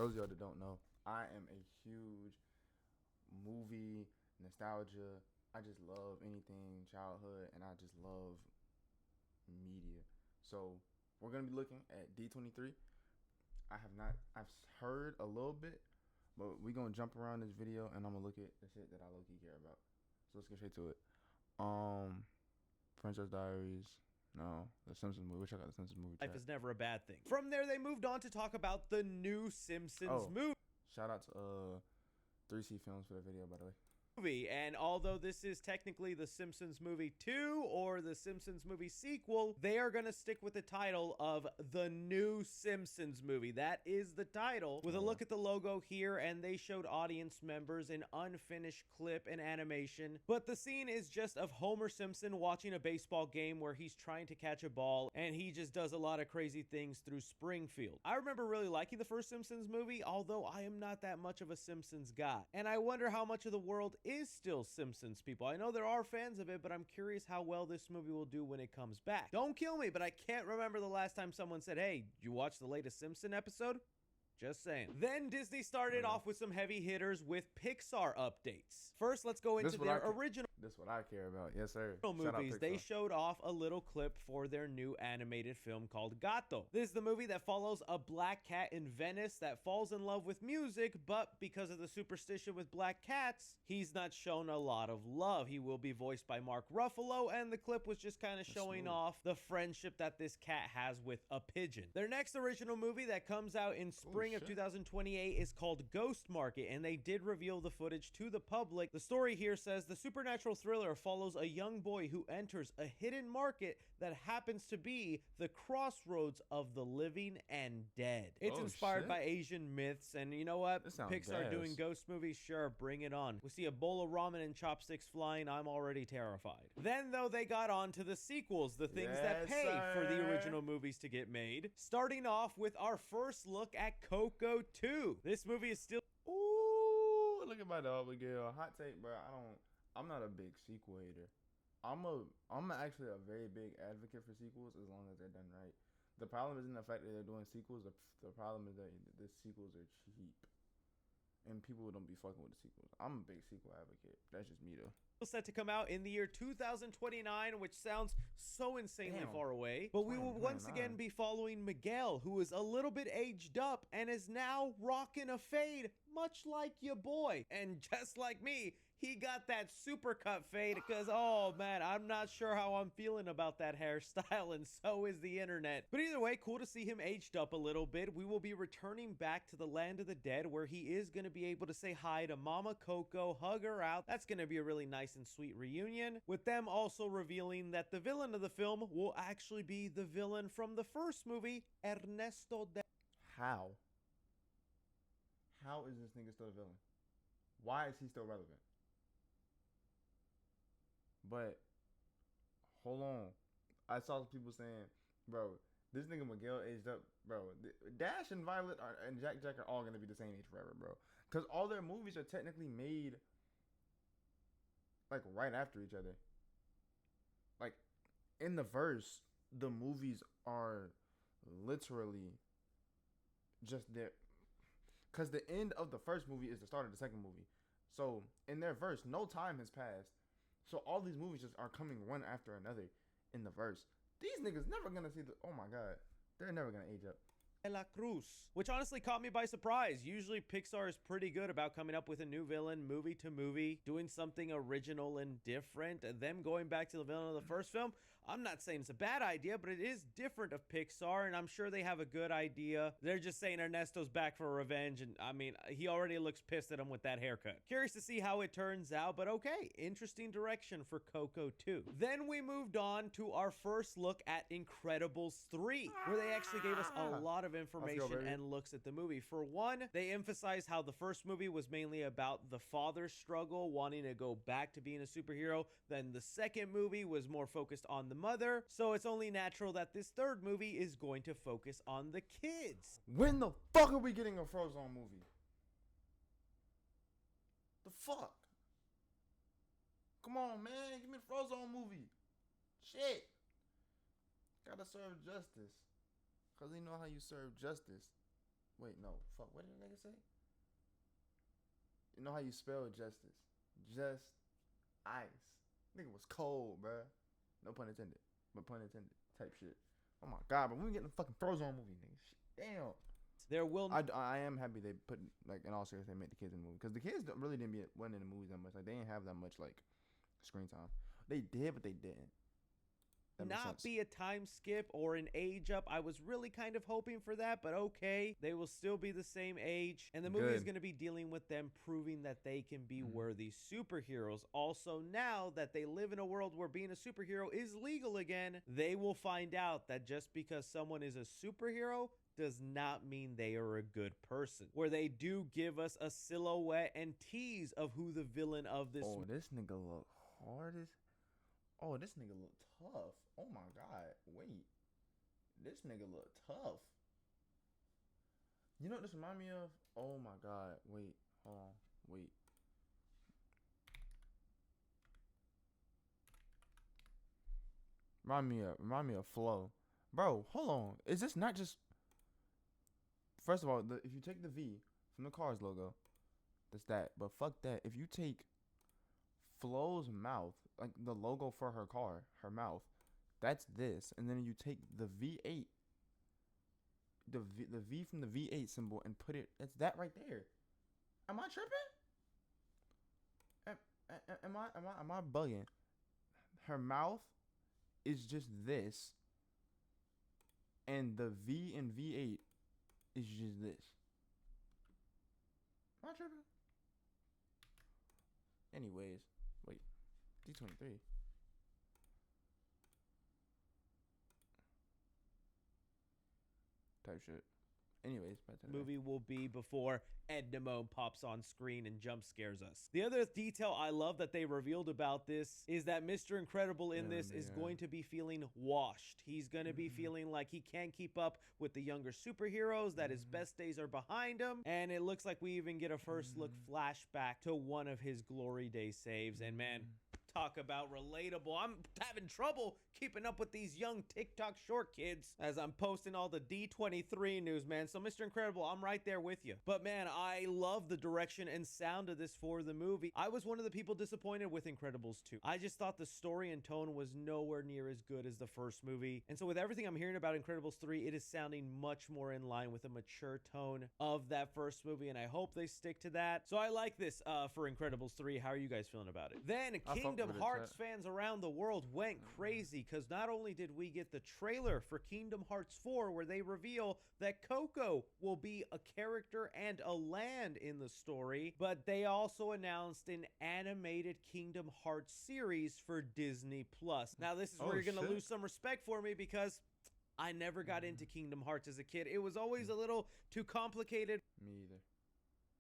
those of y'all that don't know, I am a huge movie nostalgia. I just love anything childhood, and I just love media. So we're gonna be looking at D23. I've heard a little bit, but we're gonna jump around this video, and I'm gonna look at the shit that I low key care about. So let's get straight to it. Princess Diaries. No, the Simpsons movie. Wish I got the Simpsons movie. Life is never a bad thing. From there, they moved on to talk about the new Simpsons movie. Shout out to 3C Films for the video, by the way. And although this is technically the Simpsons movie 2 or the Simpsons movie sequel, they are going to stick with the title of the new Simpsons movie. That is the title. With a look at the logo here, and they showed audience members an unfinished clip and animation, but the scene is just of Homer Simpson watching a baseball game where he's trying to catch a ball, and he just does a lot of crazy things through Springfield. I remember really liking the first Simpsons movie, although I am not that much of a Simpsons guy, and I wonder how much of the world is still Simpsons people. I know there are fans of it, but I'm curious how well this movie will do when it comes back. Don't kill me, but I can't remember the last time someone said, hey, you watched the latest Simpson episode? Just saying. Then Disney started off with some heavy hitters with Pixar updates. First, let's go into their original. This is what I care about. Yes, sir. Movies. They showed off a little clip for their new animated film called Gato. This is the movie that follows a black cat in Venice that falls in love with music, but because of the superstition with black cats, he's not shown a lot of love. He will be voiced by Mark Ruffalo, and the clip was just kind of showing off the friendship that this cat has with a pigeon. Their next original movie that comes out in spring of 2028 is called Ghost Market, and they did reveal the footage to the public. The story here says the supernatural thriller follows a young boy who enters a hidden market that happens to be the crossroads of the living and dead. It's inspired by Asian myths, and you know what? Pixar doing ghost movies, sure, bring it on. We see a bowl of ramen and chopsticks flying, I'm already terrified. Then, though, they got on to the sequels, the things that pay for the original movies to get made. Starting off with our first look at Coco 2. This movie is still... Ooh, look at my dog, Miguel. Hot take, bro. I'm not a big sequel hater. I'm actually a very big advocate for sequels as long as they're done right. The problem isn't the fact that they're doing sequels. The problem is that the sequels are cheap, and people don't be fucking with the sequels. I'm a big sequel advocate. That's just me though. Set to come out in the year 2029, which sounds so insanely far away. But we will once again be following Miguel, who is a little bit aged up and is now rocking a fade, much like your boy. And just like me, he got that super cut fade because, oh man, I'm not sure how I'm feeling about that hairstyle, and so is the internet. But either way, cool to see him aged up a little bit. We will be returning back to the land of the dead, where he is going to be able to say hi to Mama Coco, hug her out. That's going to be a really nice and sweet reunion, with them also revealing that the villain of the film will actually be the villain from the first movie, Ernesto de... How is this nigga still a villain? Why is he still relevant? But hold on, I saw people saying, bro, this nigga Miguel aged up, bro. Dash and Violet and Jack are all gonna be the same age forever, bro. Cause all their movies are technically made like right after each other. Like in the verse, the movies are literally just there. Cause the end of the first movie is the start of the second movie. So in their verse, no time has passed. So all these movies just are coming one after another in the verse. These niggas never gonna see the... Oh my God. They're never gonna age up. La Cruz, which honestly caught me by surprise. Usually Pixar is pretty good about coming up with a new villain movie to movie, doing something original and different, and them going back to the villain of the first film. I'm not saying it's a bad idea, but it is different of Pixar, and I'm sure they have a good idea. They're just saying Ernesto's back for revenge, and I mean, he already looks pissed at him with that haircut. Curious to see how it turns out, but okay, interesting direction for Coco 2. Then we moved on to our first look at Incredibles 3, where they actually gave us a lot of information and looks at the movie. For one, they emphasize how the first movie was mainly about the father's struggle, wanting to go back to being a superhero. Then the second movie was more focused on the mother. So it's only natural that this third movie is going to focus on the kids. When the fuck are we getting a Frozone movie? The fuck? Come on, man. Give me a Frozone movie. Shit. Gotta serve justice. Because you know how you serve justice. Wait, no. Fuck. What did the nigga say? You know how you spell justice? Just ice. Nigga was cold, bruh. No pun intended. But pun intended. Type shit. Oh my god, but when we getting the fucking Frozone movie, nigga. Shit, damn. There will. I am happy they put, like, in all seriousness, they made the kids in the movie. Because the kids really didn't wasn't in the movies that much. Like, they didn't have that much, like, screen time. They did, but they didn't. Not be a time skip or an age up. I was really kind of hoping for that, but okay. They will still be the same age. And the movie is going to be dealing with them proving that they can be worthy superheroes. Also, now that they live in a world where being a superhero is legal again, they will find out that just because someone is a superhero does not mean they are a good person. Where they do give us a silhouette and tease of who the villain of this. Oh, this nigga look hard as. Oh, this nigga look tough. Oh my god. Wait. This nigga look tough. You know what this remind me of? Oh my god. Wait. Hold on. Wait. Remind me of Flow. Bro, hold on. Is this not just. First of all, if you take the V from the Cars logo, that's that. But fuck that. If you take Flo's mouth, like the logo for her car, her mouth, that's this. And then you take the V8, the V from the V8 symbol and put it, it's that right there. Am I tripping? Am I bugging? Her mouth is just this. And the V in V8 is just this. Am I tripping? Anyways, wait. D23. Type shit. Anyways, back to the movie will be before Edna Mode pops on screen and jump scares us. The other detail I love that they revealed about this is that Mr. Incredible in this is going to be feeling washed. He's going to be feeling like he can't keep up with the younger superheroes, that his best days are behind him, and it looks like we even get a first look flashback to one of his glory day saves. And man, talk about relatable. I'm having trouble keeping up with these young TikTok short kids as I'm posting all the D23 news, man. So Mr. Incredible, I'm right there with you. But man, I love the direction and sound of this for the movie. I was one of the people disappointed with Incredibles 2. I just thought the story and tone was nowhere near as good as the first movie. And so with everything I'm hearing about Incredibles 3, it is sounding much more in line with the mature tone of that first movie, and I hope they stick to that. So I like this for Incredibles 3. How are you guys feeling about it? Then Kingdom Hearts fans around the world went crazy because not only did we get the trailer for Kingdom Hearts 4 where they reveal that Coco will be a character and a land in the story, but they also announced an animated Kingdom Hearts series for Disney Plus. Now this is where you're going to lose some respect for me because I never got into Kingdom Hearts as a kid. It was always a little too complicated. Me either.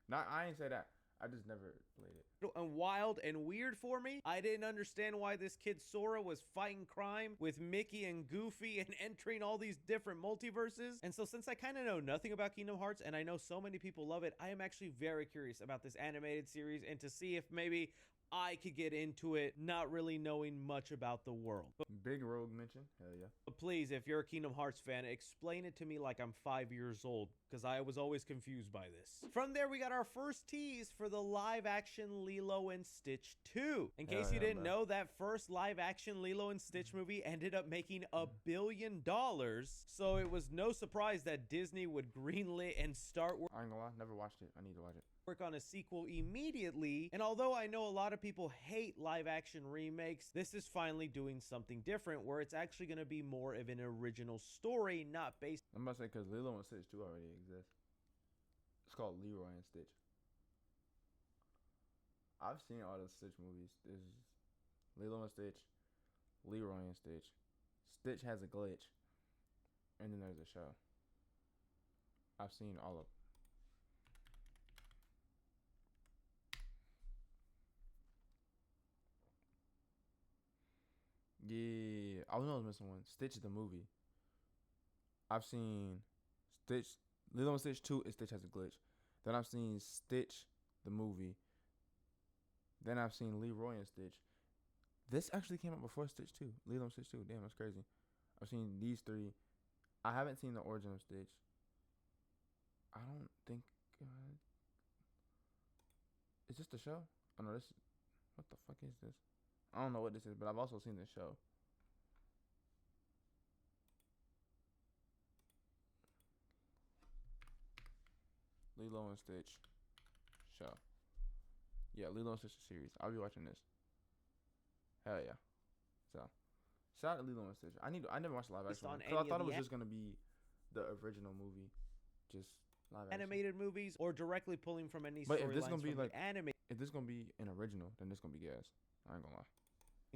Not, I ain't say that. I just never played it. And wild and weird for me. I didn't understand why this kid Sora was fighting crime with Mickey and Goofy and entering all these different multiverses. And so since I kind of know nothing about Kingdom Hearts and I know so many people love it, I am actually very curious about this animated series and to see if maybe I could get into it, not really knowing much about the world. Big rogue mention. Hell yeah. But please, if you're a Kingdom Hearts fan, explain it to me like I'm 5 years old, because I was always confused by this. From there, we got our first tease for the live-action Lilo and Stitch 2. In case you didn't know, that first live-action Lilo and Stitch movie ended up making $1 billion, so it was no surprise that Disney would greenlit and start I ain't gonna lie, never watched it. I need to watch it. Work on a sequel immediately. And although I know a lot of people hate live action remakes, this is finally doing something different where it's actually going to be more of an original story, not based. I'm about to say because Lilo and Stitch 2 already exists. It's called Leroy and Stitch. I've seen all the Stitch movies. There's Lilo and Stitch, Leroy and Stitch. Stitch has a glitch. And then there's a show. I've seen all of. Yeah, I was missing one. Stitch the movie. I've seen Stitch, Lilo and Stitch 2 is Stitch has a glitch. Then I've seen Stitch the movie. Then I've seen Leroy and Stitch. This actually came out before Stitch 2. Lilo and Stitch 2. Damn, that's crazy. I've seen these three. I haven't seen the origin of Stitch. I don't think. Is this the show? Oh no, this. What the fuck is this? I don't know what this is, but I've also seen this show. Lilo and Stitch show. Yeah, Lilo and Stitch series. I'll be watching this. Hell yeah. So, shout out to Lilo and Stitch. I never watched the live action one because I thought it was just gonna be the original movie, just live action. Animated movies, or directly pulling from any storylines. But if this gonna be like animated, if this gonna be an original, then this gonna be gas. I ain't gonna lie.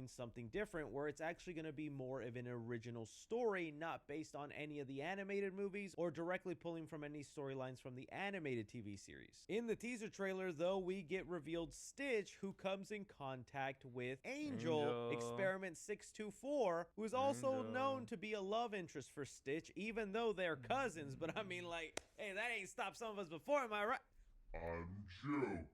Something different where it's actually going to be more of an original story, not based on any of the animated movies or directly pulling from any storylines from the animated TV series. In the teaser trailer, though, we get revealed Stitch, who comes in contact with Angel. Experiment 624, who is also known to be a love interest for Stitch, even though they're cousins. But I mean, like, hey, that ain't stopped some of us before, am I right? I'm joking.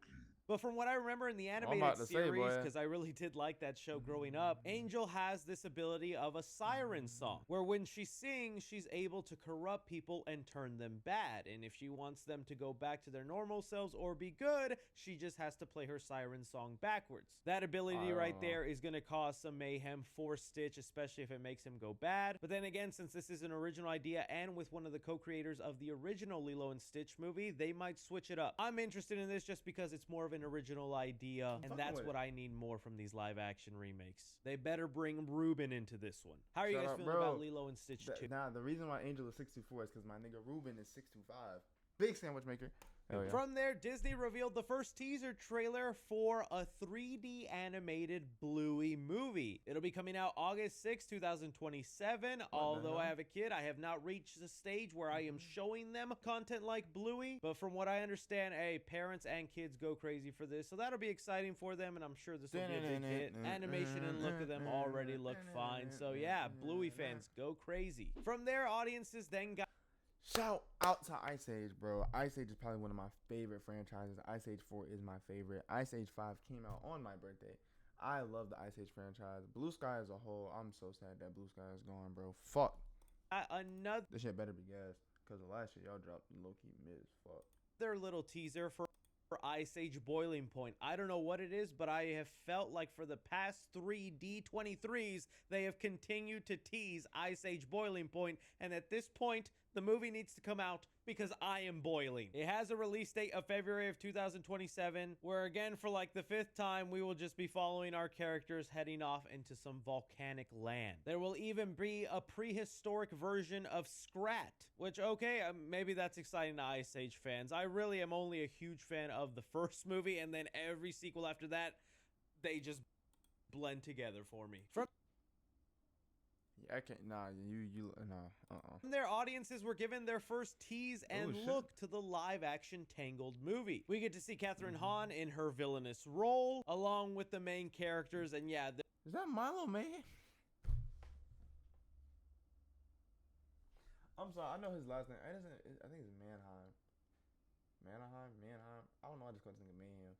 But from what I remember in the animated series, because I really did like that show growing up, Angel has this ability of a siren song, where when she sings, she's able to corrupt people and turn them bad. And if she wants them to go back to their normal selves or be good, she just has to play her siren song backwards. That ability right there is going to cause some mayhem for Stitch, especially if it makes him go bad. But then again, since this is an original idea and with one of the co-creators of the original Lilo and Stitch movie, they might switch it up. I'm interested in this just because it's more of an original idea, and that's what I need more from these live action remakes. They better bring Ruben into this one. How are you guys feeling about Lilo and Stitch 2? Nah, the reason why Angel is 624 is because my nigga Ruben is 625. Big sandwich maker. Yeah. From there, Disney revealed the first teaser trailer for a 3D animated Bluey movie. It'll be coming out August 6, 2027. Although I have a kid, I have not reached the stage where I am showing them content like Bluey. But from what I understand, hey, parents and kids go crazy for this. So that'll be exciting for them, and I'm sure this will be a big hit. Animation and look of them already look fine. So yeah, Bluey fans, go crazy. From there, audiences then got... Shout out to Ice Age, bro. Ice Age is probably one of my favorite franchises. Ice Age 4 is my favorite. Ice Age 5 came out on my birthday. I love the Ice Age franchise. Blue Sky as a whole, I'm so sad that Blue Sky is gone, bro. Fuck. This shit better be gas, because the last shit y'all dropped low-key mid as fuck. Their little teaser for Ice Age Boiling Point. I don't know what it is, but I have felt like for the past 3 D23s, they have continued to tease Ice Age Boiling Point, and at this point, the movie needs to come out because I am boiling. It has a release date of February of 2027, where again, for like the 5th time, we will just be following our characters heading off into some volcanic land. There will even be a prehistoric version of Scrat, which, okay, maybe that's exciting to Ice Age fans. I really am only a huge fan of the first movie, and then every sequel after that, they just blend together for me. I can't. Nah, Their audiences were given their first tease and look to the live-action Tangled movie. We get to see Catherine Hahn in her villainous role, along with the main characters, and yeah. Is that Milo Man? I'm sorry, I know his last name. I think it's Manheim. Manheim. I don't know. I just couldn't think of Mayhem.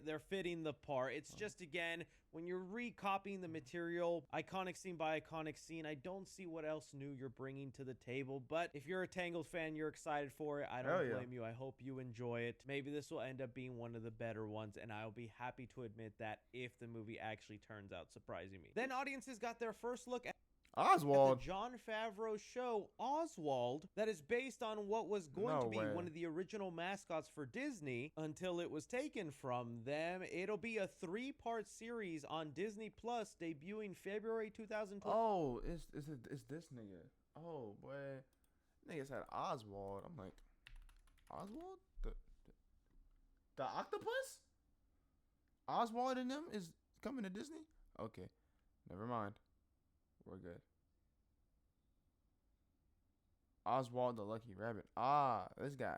They're fitting the part. It's just, again, when you're recopying the material, iconic scene by iconic scene, I don't see what else new you're bringing to the table. But if you're a Tangled fan, you're excited for it. I don't blame you. I hope you enjoy it. Maybe this will end up being one of the better ones, and I'll be happy to admit that if the movie actually turns out surprising me. Then audiences got their first look at Oswald. The Jon Favreau show Oswald, that is based on what was going to be one of the original mascots for Disney until it was taken from them. It'll be a 3-part series on Disney Plus debuting February 2020. Oh, it's this nigga. Oh boy, nigga said Oswald. I'm like, Oswald, the octopus. Oswald and them is coming to Disney. Okay, never mind. We're good. Oswald the Lucky Rabbit. Ah, this guy.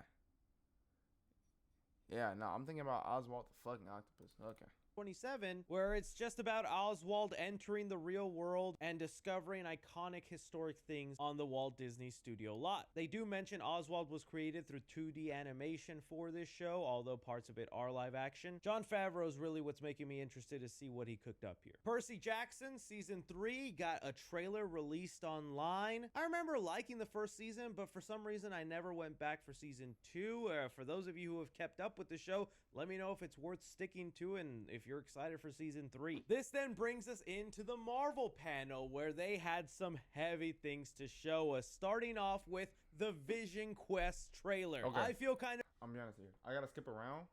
Yeah, no, I'm thinking about Oswald the fucking octopus. Okay. 27, where it's just about Oswald entering the real world and discovering iconic historic things on the Walt Disney Studio lot. They do mention Oswald was created through 2D animation for this show, although parts of it are live action. Jon Favreau is really what's making me interested to see what he cooked up here. Percy Jackson Season 3 got a trailer released online. I remember liking the first season, but for some reason I never went back for Season 2. For those of you who have kept up with the show, let me know if it's worth sticking to and if you're excited for Season 3. This then brings us into the Marvel panel, where they had some heavy things to show us, starting off with the Vision Quest trailer. Okay. I feel kind of... I'm gonna be honest here. I gotta skip around.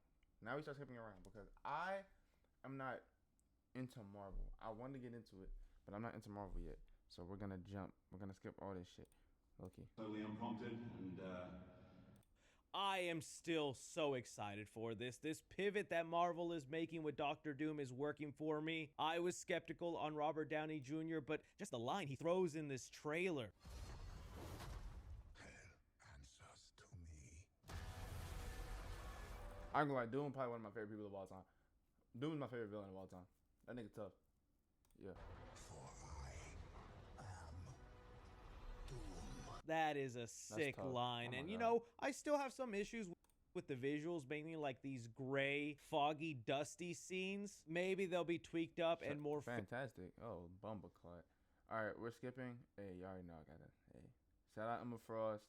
Now we start skipping around because I am not into Marvel. I want to get into it, but I'm not into Marvel yet. So we're gonna jump. We're gonna skip all this shit. Okay. Totally unprompted, and I am still so excited for this. This pivot that Marvel is making with Doctor Doom is working for me. I was skeptical on Robert Downey Jr., but just the line he throws in this trailer. Answers to me. I'm gonna lie, Doom probably one of my favorite people of all time. Doom's my favorite villain of all time. That nigga tough. Yeah. For I am Doom. That is a sick tough. line. Oh my And you God. know, I still have some issues with the visuals, mainly like these gray, foggy, dusty scenes. Maybe they'll be tweaked up and more fantastic. Oh, Bumbleclot. All right, we're skipping. Hey, you already know I got that. Hey, shout out Emma Frost.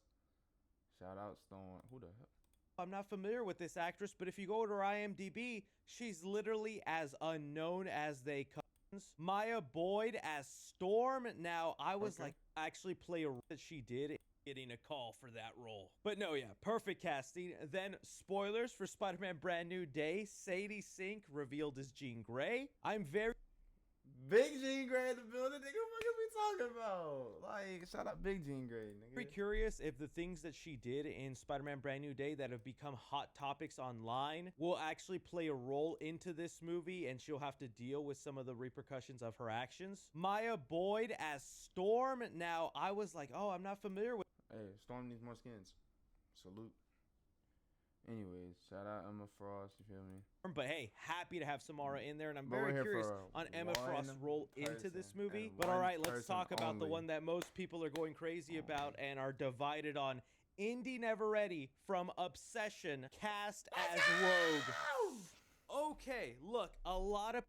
Shout out Storm. Who the hell? I'm not familiar with this actress, but if you go to her IMDb, she's literally as unknown as they come. Maya Boyd as Storm. Now, I was like, actually play a role that she did, getting a call for that role. But no, yeah, perfect casting. Then, spoilers for Spider-Man Brand New Day. Sadie Sink revealed as Jean Grey. I'm very... Big Jean Grey in the building, nigga. What are we talking about? Like, shout out Big Jean Grey, nigga. very curious if the things that she did in Spider-Man Brand New Day that have become hot topics online will actually play a role into this movie, and she'll have to deal with some of the repercussions of her actions. Maya Boyd as Storm. Now, I was like, oh, I'm not familiar with... Hey, Storm needs more skins. Salute. Anyways, shout out Emma Frost, you feel me? But hey, happy to have Samara in there, and I'm But we're very here curious for on Emma Frost's one role into this person movie. and But all one right, let's person talk about the only. one that most people are going crazy about and are divided on. Indy Never Ready from Obsession, cast as Rogue. Okay, look, a lot of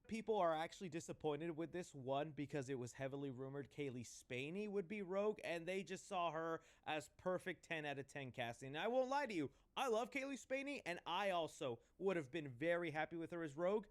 people are actually disappointed with this one because it was heavily rumored Kaylee Spaney would be Rogue, and they just saw her as perfect 10 out of 10 casting. And I won't lie to you, I love Kaylee Spaney, and I also would have been very happy with her as Rogue,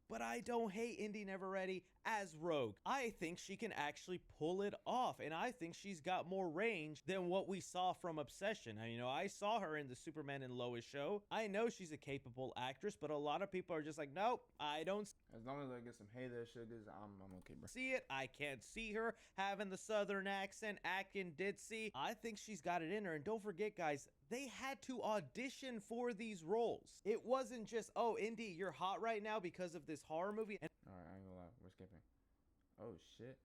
but I don't hate Indy Never Ready as Rogue. I think she can actually pull it off, and I think she's got more range than what we saw from Obsession. And, you know, I saw her in the Superman and Lois show. I know she's a capable actress, but a lot of people are just like, nope, I don't As long as I get some hey there sugars, I'm okay, bro. see it. I can't see her having the southern accent, acting ditzy. I think she's got it in her. And don't forget, guys, they had to audition for these roles. It wasn't just, oh, Indy, you're hot right now because of this horror movie. And All right, I ain't gonna lie, we're skipping. Oh shit.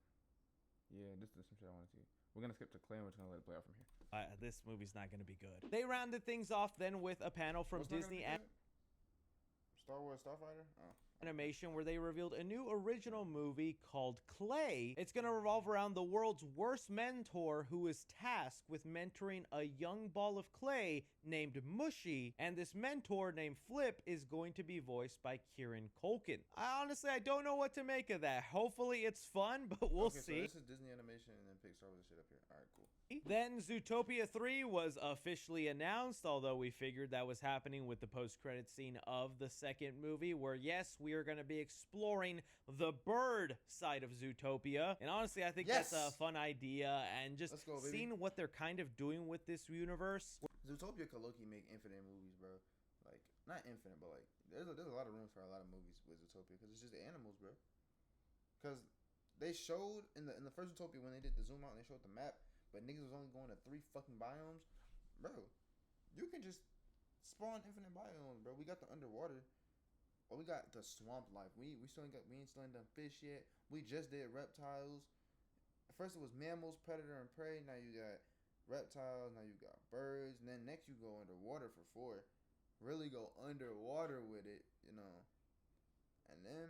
Yeah, this is some shit I want to see. We're gonna skip to Clay, and we're just gonna let it play out from here. this movie's not going to be good. They rounded things off then with a panel from What's not gonna Disney be good? Star Wars Starfighter? Oh. Animation where they revealed a new original movie called Clay. It's going to revolve around the world's worst mentor who is tasked with mentoring a young ball of clay named Mushy, and this mentor named Flip is going to be voiced by Kieran Culkin. I don't know what to make of that. Hopefully it's fun, but we'll Okay, see. So this is Disney Animation and then Pixar with the shit up here. All right, cool. Then Zootopia 3 was officially announced, although we figured that was happening with the post-credit scene of the second movie, where yes, we are going to be exploring the bird side of Zootopia. And honestly, I think that's a Yes! fun idea, and just Let's go, baby. seeing what they're kind of doing with this universe. Zootopia could low-key make infinite movies, bro. Like, not infinite, but like, there's a lot of room for a lot of movies with Zootopia because it's just the animals, bro. Because they showed in the first Zootopia when they did the zoom out and they showed the map, but niggas was only going to 3 fucking biomes, bro. You can just spawn infinite biomes, bro. We got the underwater. Oh, we got the swamp life. We ain't still ain't done fish yet. We just did reptiles. First it was mammals, predator and prey. Now you got reptiles. Now you got birds. And then next you go underwater for 4. Really go underwater with it, you know. And then,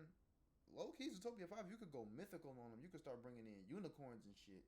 low key Zootopia 5, you could go mythical on them. You could start bringing in unicorns and shit.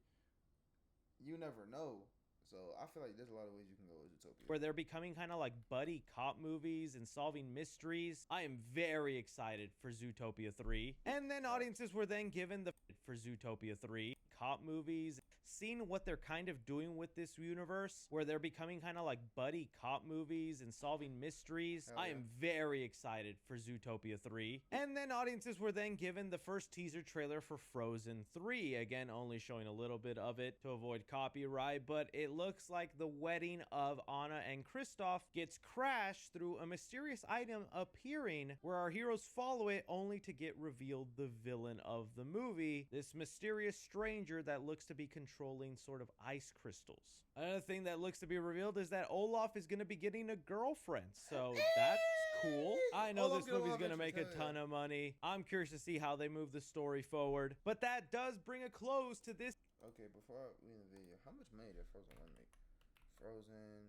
You never know. So I feel like there's a lot of ways you can go with Zootopia. Where they're becoming kind of like buddy cop movies and solving mysteries. I am very excited for Zootopia 3. And then audiences were then given the for Zootopia 3 cop movies, seeing what they're kind of doing with this universe, where they're becoming kind of like buddy cop movies and solving mysteries. Hell I yeah. am very excited for Zootopia 3. And then audiences were then given the first teaser trailer for Frozen 3, again only showing a little bit of it to avoid copyright, but it looks like the wedding of Anna and Kristoff gets crashed through a mysterious item appearing, where our heroes follow it only to get revealed the villain of the movie, this mysterious stranger that looks to be controlling sort of ice crystals. Another thing that looks to be revealed is that Olaf is going to be getting a girlfriend, so that's cool. I know Olaf this gonna movie's love going to it, make a yeah. ton of money. I'm curious to see how they move the story forward, but that does bring a close to this. Okay, before we end the video, how much money did Frozen 1 make? Frozen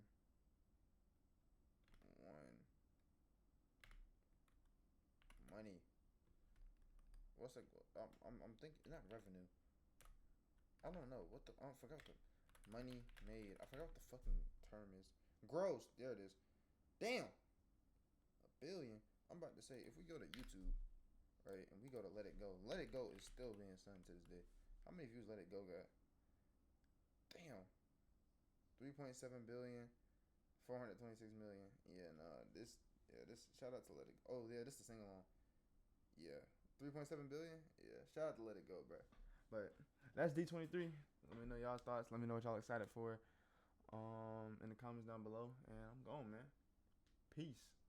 1 money. What's it? I'm thinking not revenue. I don't know what the. I forgot the money made. I forgot what the fucking term is. Gross. There it is. Damn. A billion. I'm about to say if we go to YouTube, right, and we go to Let It Go. Let It Go is still being sung to this day. How many views Let It Go got? Damn. 3.7 billion. 426 million. Yeah, nah. This. Shout out to Let It Go. Oh yeah, this is the sing along. Yeah. 3.7 billion. Yeah. Shout out to Let It Go, bro. But that's D23. Let me know y'all thoughts. Let me know what y'all excited for in the comments down below. And I'm going, man. Peace.